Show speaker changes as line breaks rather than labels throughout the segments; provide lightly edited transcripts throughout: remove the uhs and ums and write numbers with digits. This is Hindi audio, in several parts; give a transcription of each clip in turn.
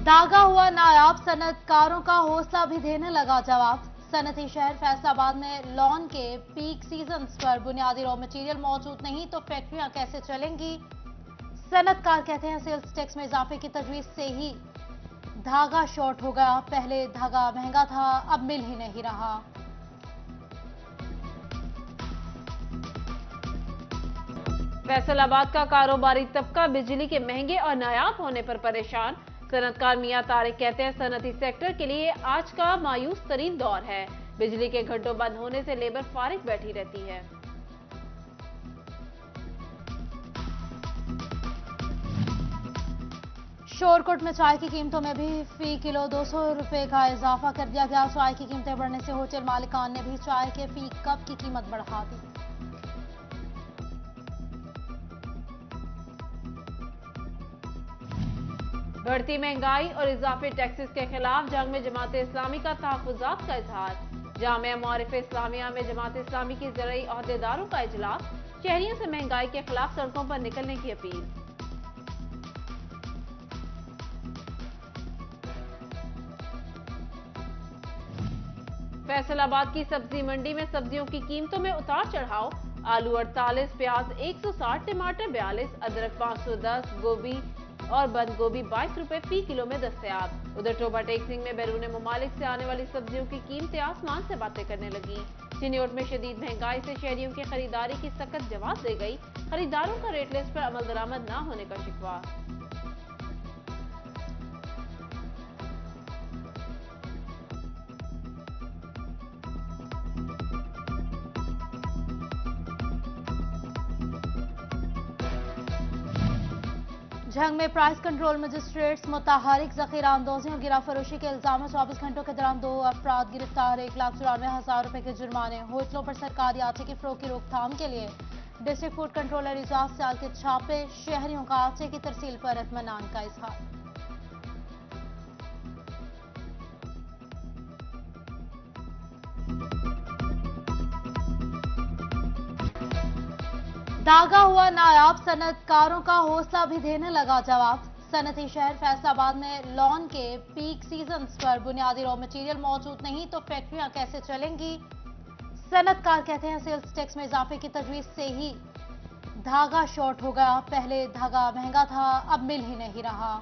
दागा हुआ नायाब सनतकारों का हौसला भी देने लगा जवाब। सनती शहर फैसलाबाद में लॉन के पीक सीजन पर बुनियादी रॉ मटेरियल मौजूद नहीं तो फैक्ट्रियां कैसे चलेंगी। सनतकार कहते हैं सेल्स टैक्स में इजाफे की तजवीज से ही धागा शॉर्ट हो गया। पहले धागा महंगा था, अब मिल ही नहीं रहा।
फैसलाबाद का कारोबारी तबका बिजली के महंगे और नायाब होने पर परेशान। सनतकार मियां तारिक कहते हैं सनती सेक्टर के लिए आज का मायूस तरीन दौर है। बिजली के घंटों बंद होने से लेबर फारिग बैठी रहती है।
शोरकोट में चाय की कीमतों में भी फी किलो 200 रुपए का इजाफा कर दिया गया। चाय की कीमतें बढ़ने से होटल मालिकान ने भी चाय के फी कप की कीमत बढ़ा दी।
बढ़ती महंगाई और इजाफी टैक्सेस के खिलाफ जंग में जमात इस्लामी का तहफुजात का इजहार। जामिया मारिफ इस्लामिया में जमात इस्लामी की ज़रूरी अहदेदारों का इजलास। शहरियों से महंगाई के खिलाफ सड़कों पर निकलने की अपील। फैसलाबाद की सब्जी मंडी में सब्जियों की कीमतों में उतार चढ़ाव। आलू 48, प्याज 160, टमाटर 42, अदरक 510, गोभी और बंद गोभी 22 रुपए फी किलो में दस्तयाब। उधर टोबा टेक सिंह में बैरून मुमालिक से आने वाली सब्जियों की कीमतें आसमान से बातें करने लगी। चिन्योट में शदीद महंगाई से शहरियों की खरीदारी की सख्त जवाब दे गई। खरीदारों का रेट लिस्ट पर अमल दरामद न होने का शिकवा।
झंग में प्राइस कंट्रोल मजिस्ट्रेट्स मुताहरिक जखीरा अंदोजी और गिरा फरोशी के इल्जाम में 24 घंटों के दौरान 2 अफराद गिरफ्तार। 1,94,000 रुपए के जुर्माने। होटलों पर सरकारी आटे की फरोख्त की रोकथाम के लिए डिस्ट्रिक्ट फूड कंट्रोलर इजाज सियाल के छापे। शहरियों का आटे की तरसील पर इत्मीनान का इजहार। दागा हुआ नायाब सनतकारों का हौसला भी देने लगा जवाब। सनती शहर फैसलाबाद में लॉन के पीक सीजन पर बुनियादी रॉ मटेरियल मौजूद नहीं तो फैक्ट्रियां कैसे चलेंगी। सनतकार कहते हैं सेल्स टैक्स में इजाफे की तजवीज से ही धागा शॉर्ट हो गया। पहले धागा महंगा था, अब मिल ही नहीं रहा।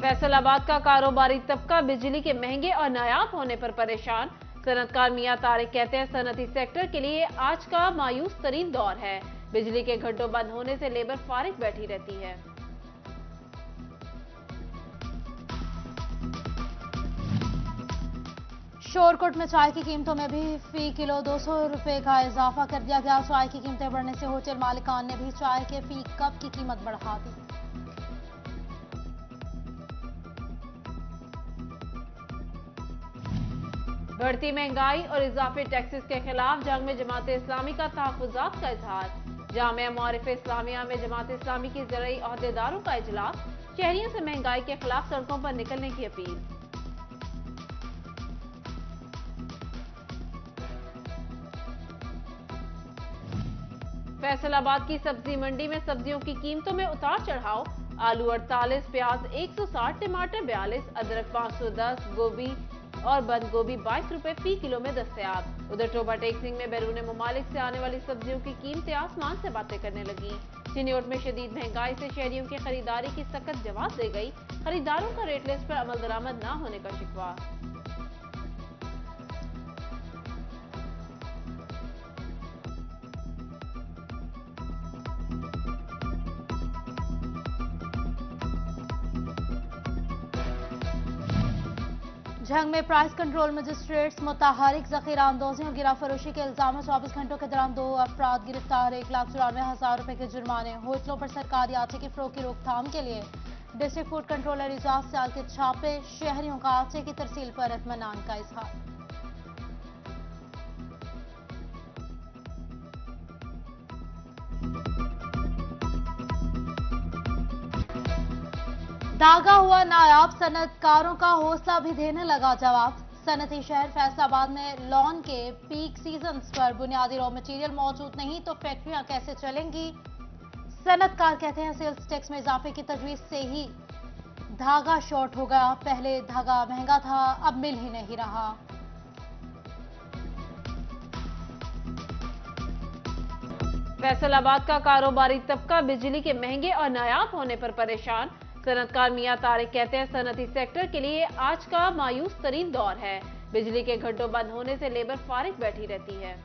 फैसलाबाद का कारोबारी तबका बिजली के महंगे और नायाब होने पर परेशान। सनतकार मियां तारिक कहते हैं सनती सेक्टर के लिए आज का मायूस तरीन दौर है। बिजली के घंटों बंद होने से लेबर फारिग बैठी रहती है।
शोरकोट में चाय की कीमतों में भी फी किलो 200 रुपए का इजाफा कर दिया गया। चाय की कीमतें बढ़ने से होटल मालिकान ने भी चाय के फी कप की कीमत बढ़ा दी।
बढ़ती महंगाई और इजाफी टैक्सेस के खिलाफ जंग में जमात इस्लामी का तहफुजात का इजहार। जामिया मारिफ इस्लामिया में जमात इस्लामी की ज़रूरी अहदेदारों का इजलास। शहरियों से महंगाई के खिलाफ सड़कों पर निकलने की अपील। फैसलाबाद की सब्जी मंडी में सब्जियों की कीमतों में उतार चढ़ाव। आलू 48, प्याज 160, टमाटर 42, अदरक 510, गोभी और बंद गोभी 22 रुपए फी किलो में दस्तयाब। उधर टोबा टेक सिंह में बैरून मुमालिक से आने वाली सब्जियों की कीमतें आसमान से बातें करने लगी। चिन्योट में शदीद महंगाई से शहरियों की खरीदारी की सख्त जवाब दे गई। खरीदारों का रेट लिस्ट पर अमल दरामद न होने का शिकवा।
झंग में प्राइस कंट्रोल मजिस्ट्रेट्स मुताहरिक जखीरा अंदोजी और गिरा फरोशी के इल्जाम में 24 घंटों के दौरान 2 अफराद गिरफ्तार। 1,94,000 रुपए के जुर्माने। होटलों पर सरकारी आटे की फरोख्त की रोकथाम के लिए डिस्ट्रिक्ट फूड कंट्रोलर इजाज सियाल के छापे। शहरियों का आटे की तरसील पर इत्मीनान का इजहार। दागा हुआ नायाब सनतकारों का हौसला भी देने लगा जवाब। सनती शहर फैसलाबाद में लॉन के पीक सीजन पर बुनियादी रॉ मटेरियल मौजूद नहीं तो फैक्ट्रियां कैसे चलेंगी। सनतकार कहते हैं सेल्स टैक्स में इजाफे की तजवीज से ही धागा शॉर्ट हो गया। पहले धागा महंगा था, अब मिल ही नहीं रहा।
फैसलाबाद का कारोबारी तबका बिजली के महंगे और नायाब होने पर परेशान। सनतकार मियां तारिक कहते हैं सनती सेक्टर के लिए आज का मायूस तरीन दौर है। बिजली के घंटों बंद होने से लेबर फारिग बैठी रहती है।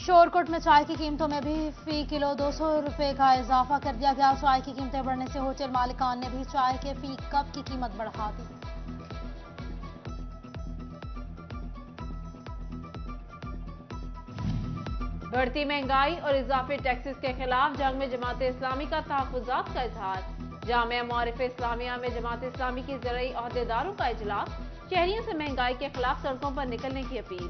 शोरकोट में चाय की कीमतों में भी फी किलो 200 रुपए का इजाफा कर दिया गया। चाय की कीमतें बढ़ने से होटल मालिकान ने भी चाय के फी कप की कीमत बढ़ा दी।
बढ़ती महंगाई और इजाफी टैक्सेस के खिलाफ जंग में जमात इस्लामी का तहफुजात का इजहार। जामिया मआरिफ इस्लामिया में जमात इस्लामी की ज़रई अहदेदारों का इजलास। शहरियों से महंगाई के खिलाफ सड़कों पर निकलने की अपील।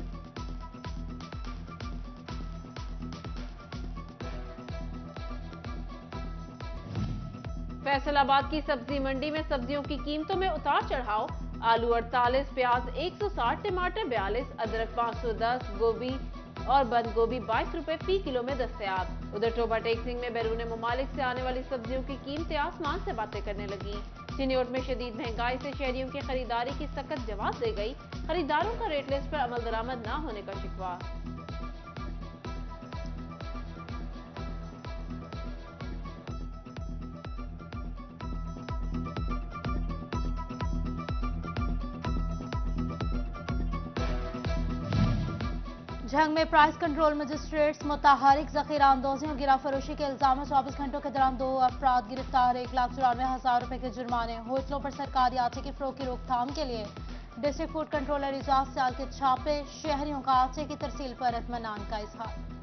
फैसलाबाद की सब्जी मंडी में सब्जियों की कीमतों में उतार चढ़ाव। आलू 48, प्याज 160, टमाटर 42, अदरक 510, गोभी और बंद गोभी 22 रुपए फी किलो में दस्तयाब। उधर टोबा टेक सिंह में बैरून मुमालिक से आने वाली सब्जियों की कीमतें आसमान से बातें करने लगी। चिन्योट में शदीद महंगाई से शहरियों की खरीदारी की सख्त जवाब दे गई। खरीदारों का रेट लिस्ट पर अमल दरामद न होने का शिकवा।
झंग में प्राइस कंट्रोल मजिस्ट्रेट्स मुताहरिक जखीरा अंदोजी और गिरा फरोशी के इल्जाम में 24 घंटों के दौरान 2 अफराद गिरफ्तार। 1,94,000 रुपए के जुर्माने। होटलों पर सरकारी आटे की फरोख्त की रोकथाम के लिए डिस्ट्रिक्ट फूड कंट्रोलर इजाज सियाल के छापे। शहरियों का आटे की तरसील पर इत्मीनान का इजहार।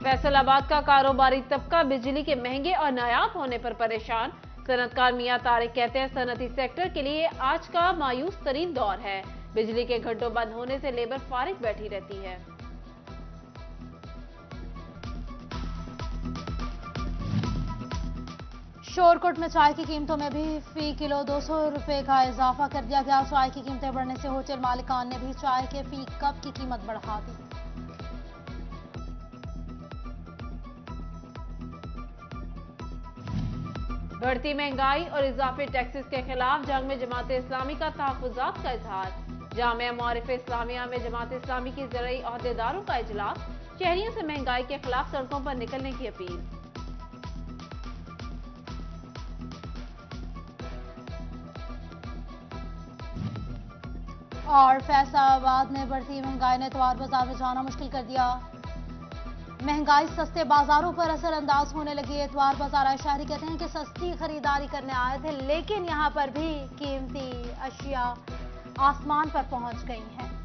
फैसलाबाद का कारोबारी तबका बिजली के महंगे और नायाब होने पर परेशान। सनतकार मियां तारिक कहते हैं सनती सेक्टर के लिए आज का मायूस तरीन दौर है। बिजली के घंटों बंद होने से लेबर फारिग बैठी रहती है।
शोरकोट में चाय की कीमतों में भी फी किलो 200 रुपए का इजाफा कर दिया गया। चाय की कीमतें बढ़ने से होटल मालिकान ने भी चाय के फी कप की कीमत बढ़ा दी।
बढ़ती महंगाई और इजाफी टैक्सेस के खिलाफ जंग में जमात इस्लामी का तहफुजात का इजहार। जामिया मआरिफ इस्लामिया में जमात इस्लामी की ज़रई अहदेदारों का इजलास। शहरियों से महंगाई के खिलाफ सड़कों पर निकलने की अपील।
और फैसलाबाद में बढ़ती महंगाई ने इतवार बाजार में जाना मुश्किल कर दिया। महंगाई सस्ते बाजारों पर असरअंदाज होने लगी। इतवार बाजार शहरी कहते हैं कि सस्ती खरीदारी करने आए थे, लेकिन यहां पर भी कीमती अशिया आसमान पर पहुंच गई हैं।